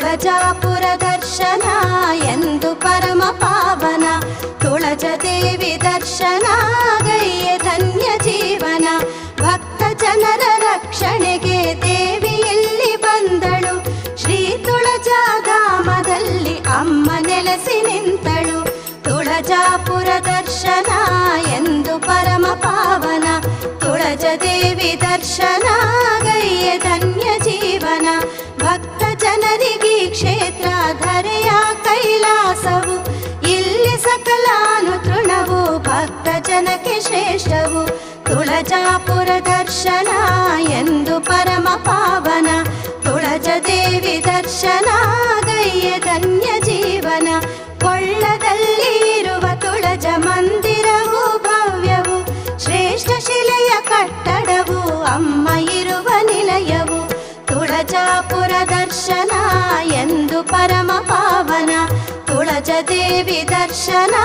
ತುಳಜಾಪುರ ದರ್ಶನ ಎಂದು ಪರಮ ಪಾವನ. ತುಳಜ ದೇವಿ ದರ್ಶನ ಗೈಯ ಧನ್ಯ ಜೀವನ. ಭಕ್ತ ಜನರ ರಕ್ಷಣೆಗೆ ದೇವಿ ಇಲ್ಲಿ ಬಂದಳು. ಶ್ರೀ ತುಳಜಾಧಾಮದಲ್ಲಿ ಅಮ್ಮ ನೆಲೆಸಿ ನಿಂತಳು. ತುಳಜಾಪುರ ದರ್ಶನ ಎಂದು ಪರಮ ಪಾವನ. ತುಳಜ ದೇವಿ ದರ್ಶನ ಗೈಯ ಧನ್ಯ ಜೀವನ. ಭಕ್ತ ಜನರಿಗೆ ಕ್ಷೇತ್ರ ಧರೆಯ ಕೈಲಾಸವು. ಇಲ್ಲಿ ಸಕಲಾನು ತೃಣವು ಭಕ್ತ ಜನಕ್ಕೆ ಶ್ರೇಷ್ಠವು. ತುಳಜಾಪುರ ದರ್ಶನ ಎಂದು ಪರಮ ಪಾವನ. ತುಳಜ ದೇವಿ ದರ್ಶನ ಗೈಯ ಧನ್ಯ ಜೀವನ. ಕೊಳ್ಳದಲ್ಲಿ ಇರುವ ತುಳಜ ಮಂದಿರವು ಭವ್ಯವು. ಶ್ರೇಷ್ಠ ಶಿಲೆಯ ಕಟ್ಟಡವು ಅಮ್ಮ ಇರುವ ನಿಲಯವು. ತುಳಜಾಪುರ ದರ್ಶನ ಎಂದು ಪರಮ ಪಾವನ. ತುಳಜ ದೇವಿ ದರ್ಶನ